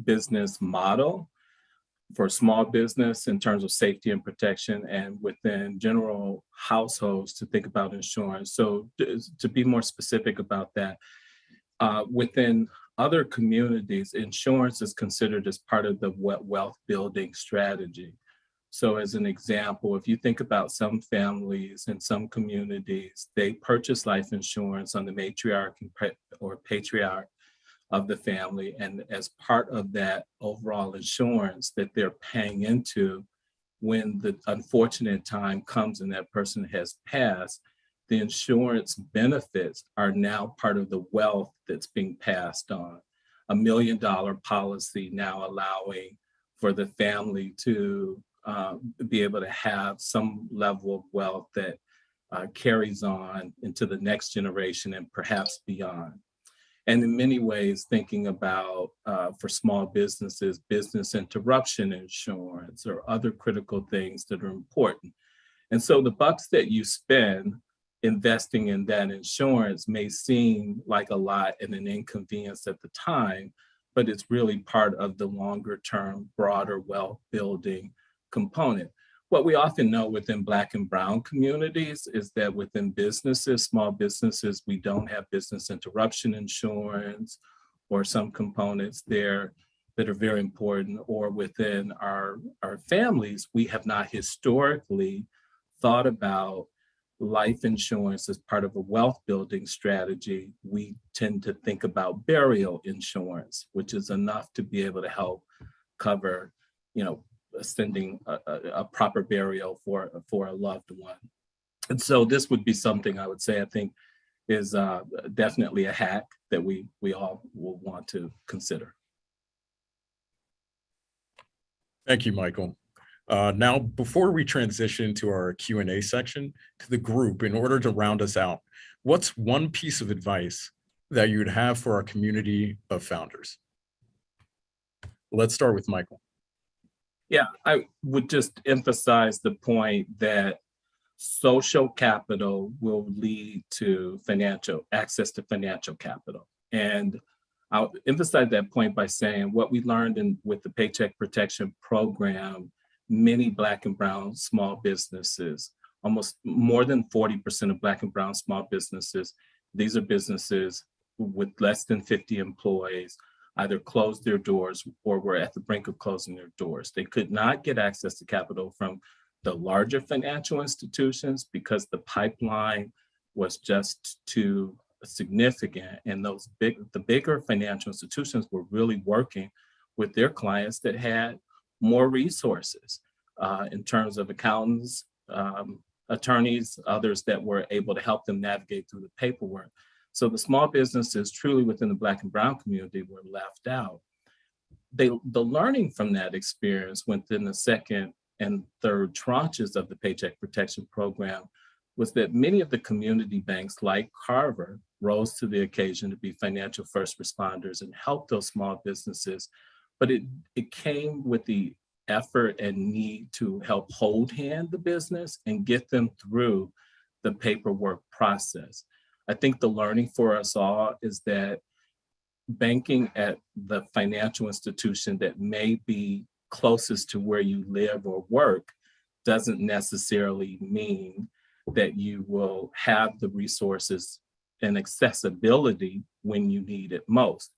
business model for small business in terms of safety and protection, and within general households to think about insurance. So to be more specific about that, within other communities, insurance is considered as part of the wealth building strategy. So as an example, if you think about some families in some communities, they purchase life insurance on the matriarch or patriarch of the family. And as part of that overall insurance that they're paying into, when the unfortunate time comes and that person has passed, the insurance benefits are now part of the wealth that's being passed on. $1 million policy now allowing for the family to be able to have some level of wealth that carries on into the next generation and perhaps beyond. And in many ways, thinking about for small businesses, business interruption insurance or other critical things that are important. And so the bucks that you spend investing in that insurance may seem like a lot and an inconvenience at the time, but it's really part of the longer term, broader wealth building component. What we often know within Black and Brown communities is that within businesses, small businesses, we don't have business interruption insurance or some components there that are very important, or within our families, we have not historically thought about life insurance as part of a wealth building strategy. We tend to think about burial insurance, which is enough to be able to help cover, sending a proper burial for a loved one. And so this would be something I would say, I think, is definitely a hack that we all will want to consider. Thank you, Michael. Now, before we transition to our Q&A section, to the group, in order to round us out, what's one piece of advice that you would have for our community of founders? Let's start with Michael. Yeah, I would just emphasize the point that social capital will lead to access to financial capital. And I'll emphasize that point by saying what we learned with the Paycheck Protection Program, many Black and Brown small businesses, almost more than 40% of Black and Brown small businesses, these are businesses with less than 50 employees, either closed their doors or were at the brink of closing their doors. They could not get access to capital from the larger financial institutions because the pipeline was just too significant. And the bigger financial institutions were really working with their clients that had more resources in terms of accountants, attorneys, others that were able to help them navigate through the paperwork. So the small businesses truly within the Black and Brown community were left out. The learning from that experience within the second and third tranches of the Paycheck Protection Program was that many of the community banks like Carver rose to the occasion to be financial first responders and help those small businesses. But it came with the effort and need to help hold hand the business and get them through the paperwork process. I think the learning for us all is that banking at the financial institution that may be closest to where you live or work doesn't necessarily mean that you will have the resources and accessibility when you need it most.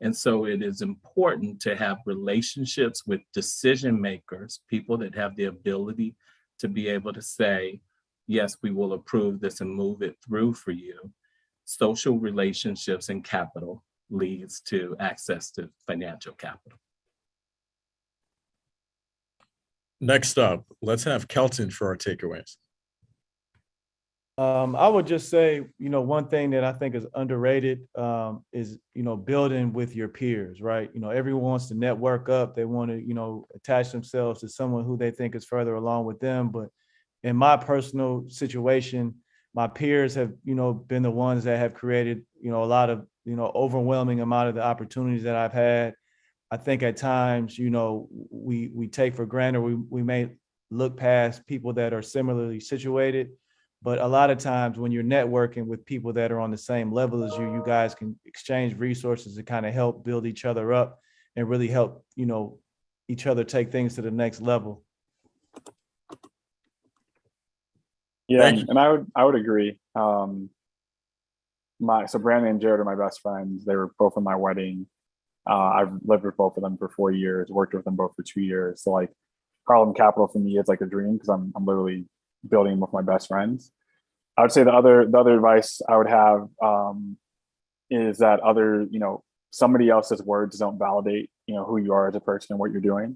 And so it is important to have relationships with decision makers, people that have the ability to be able to say, yes, we will approve this and move it through for you. Social relationships and capital leads to access to financial capital. Next up, let's have Kelton for our takeaways. I would just say, one thing that I think is underrated is, building with your peers, right? Everyone wants to network up. They want to, attach themselves to someone who they think is further along with them. But in my personal situation, my peers have, been the ones that have created, a lot of, overwhelming amount of the opportunities that I've had. I think at times, we take for granted, we may look past people that are similarly situated. But a lot of times when you're networking with people that are on the same level as you guys can exchange resources to kind of help build each other up and really help, each other take things to the next level. Yeah, and I would agree. So Brandon and Jared are my best friends. They were both at my wedding. I've lived with both of them for 4 years, worked with them both for 2 years. So like Harlem Capital for me is like a dream because I'm literally building with my best friends. I would say the other advice I would have is that somebody else's words don't validate, who you are as a person and what you're doing.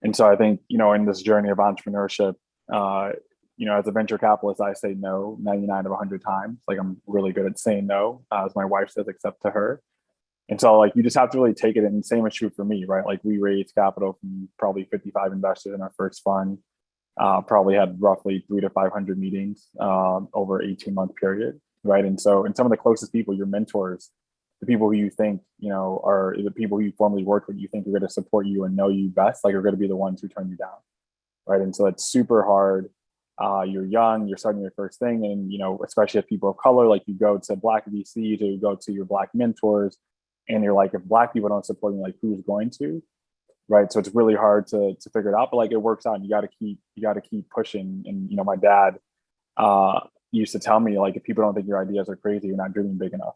And so I think, in this journey of entrepreneurship, as a venture capitalist, I say no 99 of 100 times. Like I'm really good at saying no, as my wife says, except to her. And so like, you just have to really take it, and same is true for me, right? Like we raised capital from probably 55 investors in our first fund. Probably had roughly 300 to 500 meetings over an 18-month period, right? And so, and some of the closest people, your mentors, the people who you think, are the people who you formerly worked with, you think are going to support you and know you best, like are going to be the ones who turn you down, right? And so it's super hard. You're young, you're starting your first thing, and especially as people of color, like you go to Black VCs or you go to your Black mentors, and you're like, if Black people don't support me, like who's going to? Right. So it's really hard to figure it out, but like it works out and you got to keep pushing. And, my dad used to tell me, like, if people don't think your ideas are crazy, you're not dreaming big enough.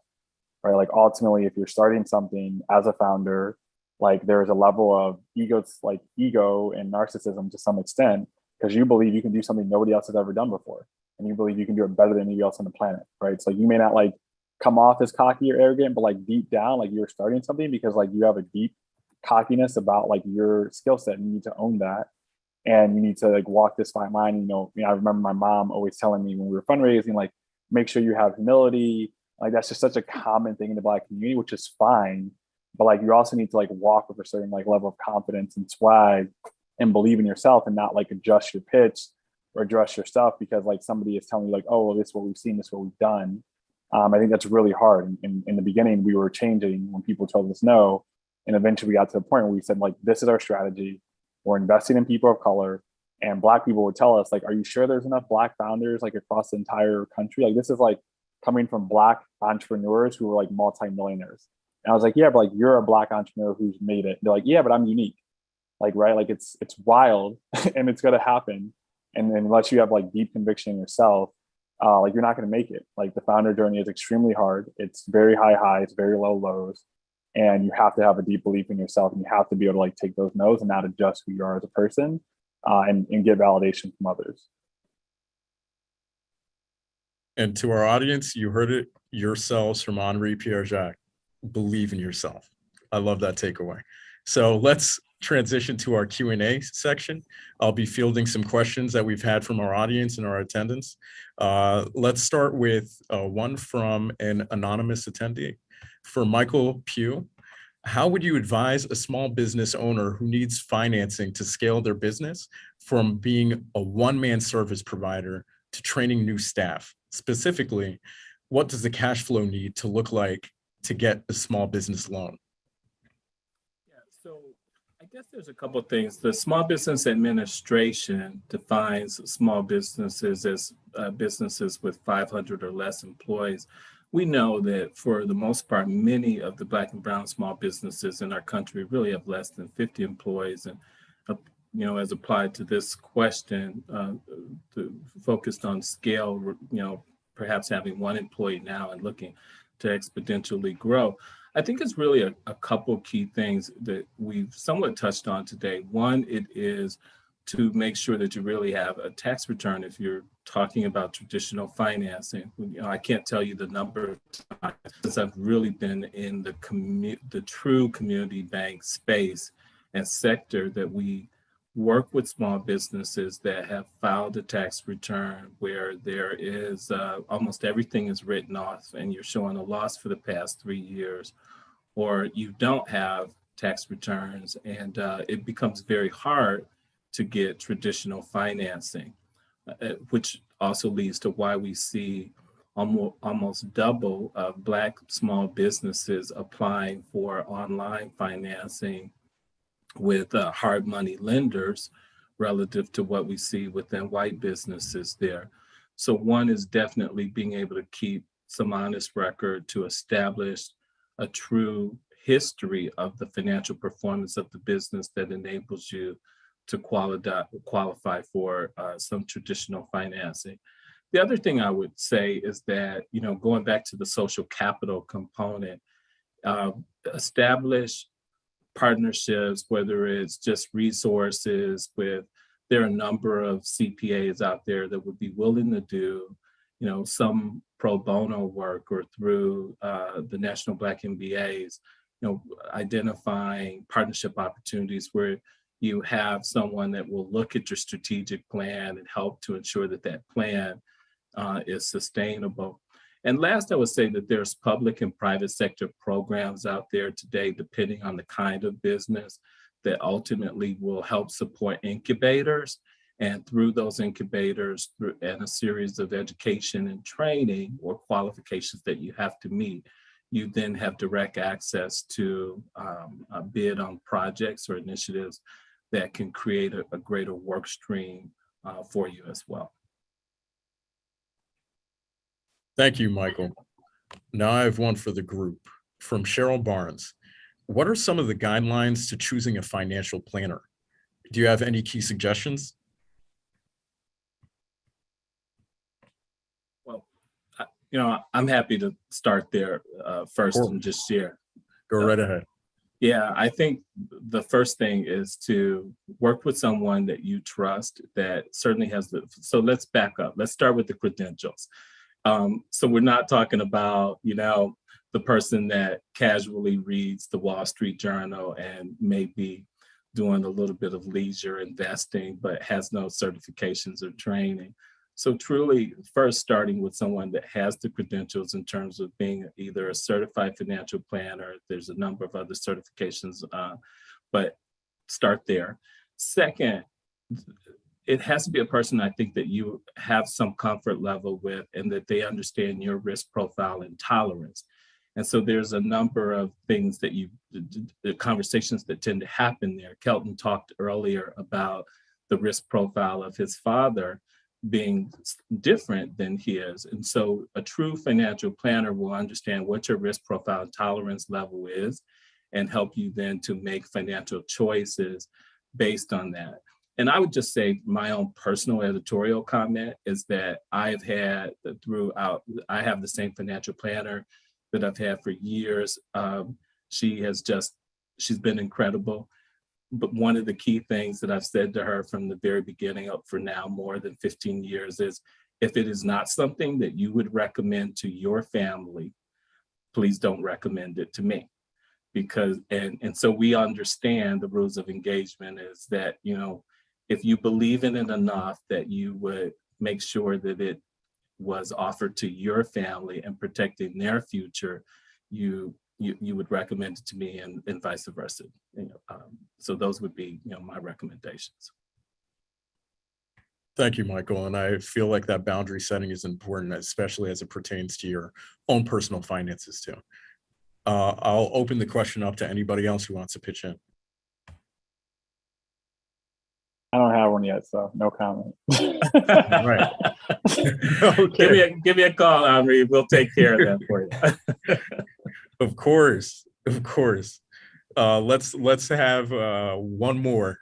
Right. Like ultimately, if you're starting something as a founder, like there's a level of ego and narcissism to some extent, because you believe you can do something nobody else has ever done before. And you believe you can do it better than anybody else on the planet. Right. So you may not like come off as cocky or arrogant, but like deep down, like you're starting something because like you have a deep cockiness about like your skill set. You need to own that, and you need to like walk this fine line. I remember my mom always telling me when we were fundraising, like make sure you have humility. Like that's just such a common thing in the Black community, which is fine. But like you also need to like walk with a certain like level of confidence and swag and believe in yourself, and not like adjust your pitch or adjust your stuff because like somebody is telling you like, oh, well, this is what we've seen, this is what we've done. I think that's really hard. In the beginning, we were changing when people told us no. And eventually we got to the point where we said, like, this is our strategy. We're investing in people of color. And Black people would tell us, like, are you sure there's enough Black founders like across the entire country? Like, this is like coming from Black entrepreneurs who were like multimillionaires. And I was like, yeah, but like you're a Black entrepreneur who's made it. They're like, yeah, but I'm unique. Like, right? Like it's wild and it's gonna happen. And unless you have like deep conviction in yourself, like you're not gonna make it. Like the founder journey is extremely hard. It's very high highs, very low lows. And you have to have a deep belief in yourself, and you have to be able to like take those no's and not adjust who you are as a person, and get validation from others. And to our audience, you heard it yourselves from Henri Pierre-Jacques. Believe in yourself. I love that takeaway. So let's transition to our Q&A section. I'll be fielding some questions that we've had from our audience and our attendants. Let's start with one from an anonymous attendee. For Michael Pugh, how would you advise a small business owner who needs financing to scale their business from being a one-man service provider to training new staff? Specifically, what does the cash flow need to look like to get a small business loan? Yeah, so I guess there's a couple of things. The Small Business Administration defines small businesses as businesses with 500 or less employees. we know that for the most part, many of the Black and brown small businesses in our country really have less than 50 employees. And, as applied to this question, focused on scale, perhaps having one employee now and looking to exponentially grow. I think it's really a couple key things that we've somewhat touched on today. One, it is to make sure that you really have a tax return if you're talking about traditional financing. I can't tell you the number of times since I've really been in the true community bank space and sector that we work with small businesses that have filed a tax return where there is almost everything is written off and you're showing a loss for the past 3 years, or you don't have tax returns and it becomes very hard to get traditional financing, which also leads to why we see almost double of Black small businesses applying for online financing with hard money lenders relative to what we see within white businesses there. So one is definitely being able to keep some honest record to establish a true history of the financial performance of the business that enables you to qualify for some traditional financing. The other thing I would say is that, going back to the social capital component, establish partnerships, whether it's just resources there are a number of CPAs out there that would be willing to do, some pro bono work or through the National Black MBAs, identifying partnership opportunities where you have someone that will look at your strategic plan and help to ensure that that plan is sustainable. And last, I would say that there's public and private sector programs out there today, depending on the kind of business, that ultimately will help support incubators. And through those incubators and a series of education and training or qualifications that you have to meet, you then have direct access to a bid on projects or initiatives that can create a greater work stream for you as well. Thank you, Michael. Now I have one for the group from Cheryl Barnes. What are some of the guidelines to choosing a financial planner? Do you have any key suggestions? Well, I'm happy to start there first and just share. Go right ahead. Yeah, I think the first thing is to work with someone that you trust that certainly has so let's back up. Let's start with the credentials. So we're not talking about, the person that casually reads the Wall Street Journal and maybe doing a little bit of leisure investing, but has no certifications or training. So truly, first starting with someone that has the credentials in terms of being either a certified financial planner, there's a number of other certifications, but start there. Second, it has to be a person I think that you have some comfort level with and that they understand your risk profile and tolerance. And so there's a number of things that the conversations that tend to happen there. Kelton talked earlier about the risk profile of his father being different than his. And so a true financial planner will understand what your risk profile and tolerance level is and help you then to make financial choices based on that. And I would just say my own personal editorial comment is that I have the same financial planner that I've had for years. She's been incredible. But one of the key things that I've said to her from the very beginning up for now more than 15 years is, if it is not something that you would recommend to your family, please don't recommend it to me. Because, and so we understand the rules of engagement is that, if you believe in it enough that you would make sure that it was offered to your family and protecting their future, you would recommend it to me and vice versa. So those would be, my recommendations. Thank you, Michael. And I feel like that boundary setting is important, especially as it pertains to your own personal finances too. I'll open the question up to anybody else who wants to pitch in. I don't have one yet, so no comment. Right. Okay. Give me a call, Henri. We'll take care of that for you. Of course. Of course. Let's have one more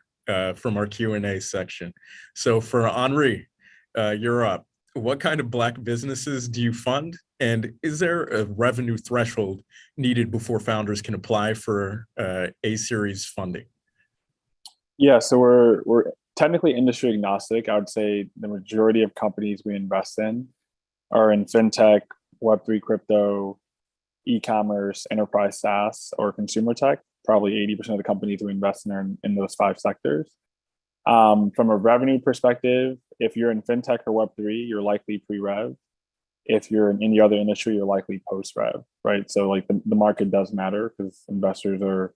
from our Q&A section. So for Henri, you're up. What kind of Black businesses do you fund? And is there a revenue threshold needed before founders can apply for A-series funding? Yeah, so we're technically industry agnostic. I would say the majority of companies we invest in are in fintech, Web3 crypto, e-commerce, enterprise SaaS, or consumer tech. Probably 80% of the companies we invest in are in those 5 sectors. From a revenue perspective, if you're in fintech or Web3, you're likely pre-rev. If you're in any other industry, you're likely post-rev, right? So like the market does matter because investors are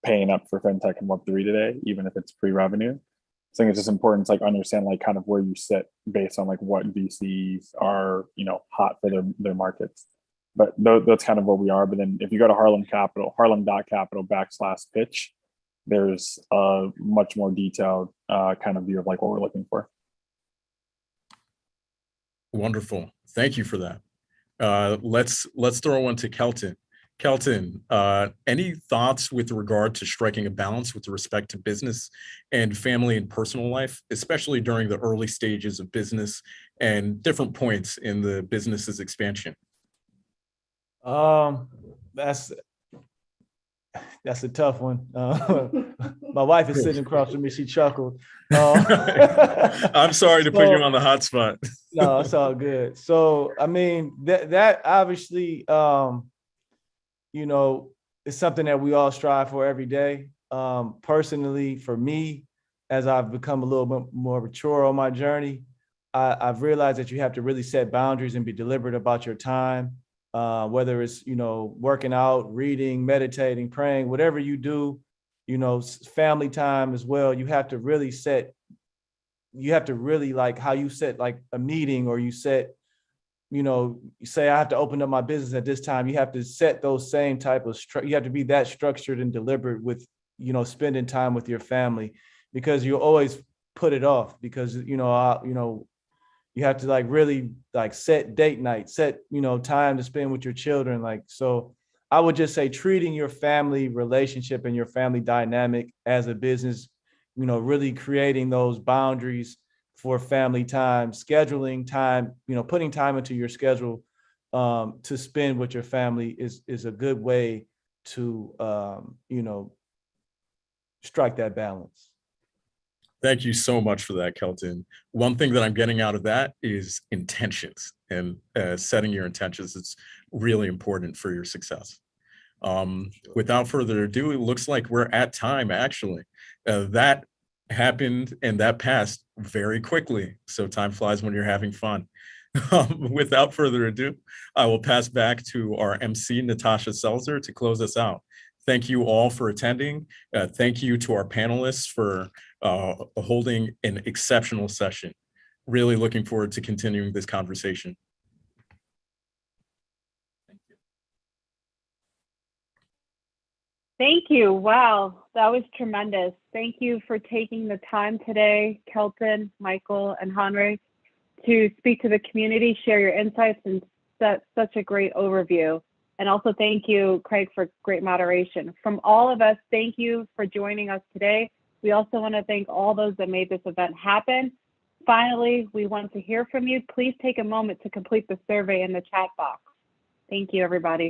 paying up for fintech and Web3 today, even if it's pre-revenue. So I think it's just important to like understand like kind of where you sit based on like what VCs are, hot for their markets. But that's kind of where we are. But then if you go to harlem.capital/pitch, there's a much more detailed kind of view of like what we're looking for. Wonderful. Thank you for that. Let's throw one to Kelton. Kelton, any thoughts with regard to striking a balance with respect to business and family and personal life, especially during the early stages of business and different points in the business's expansion? That's a tough one. My wife is sitting across from me. She chuckled. I'm sorry to put you on the hot spot. No, it's all good. So, I mean, that obviously, is something that we all strive for every day. Personally, for me, as I've become a little bit more mature on my journey, I've realized that you have to really set boundaries and be deliberate about your time. Whether it's, working out, reading, meditating, praying, whatever you do, family time as well. You have to really like how you set like a meeting, or you set, you say I have to open up my business at this time. You have to set those same type of you have to be that structured and deliberate with, spending time with your family, because you always put it off because, you have to like really like set date night, set, time to spend with your children. Like, so I would just say treating your family relationship and your family dynamic as a business, really creating those boundaries for family time, scheduling time, putting time into your schedule to spend with your family is a good way to, strike that balance. Thank you so much for that, Kelton. One thing that I'm getting out of that is intentions, and setting your intentions is really important for your success. Without further ado, it looks like we're at time, actually. That happened and that passed very quickly. So time flies when you're having fun. Without further ado, I will pass back to our MC, Natasha Selzer, to close us out. Thank you all for attending. Thank you to our panelists for holding an exceptional session. Really looking forward to continuing this conversation. Thank you. Wow, that was tremendous. Thank you for taking the time today, Kelton, Michael, and Henri, to speak to the community, share your insights, and set such a great overview. And also thank you, Craig, for great moderation. From all of us, thank you for joining us today. We also want to thank all those that made this event happen. Finally, we want to hear from you. Please take a moment to complete the survey in the chat box. Thank you, everybody.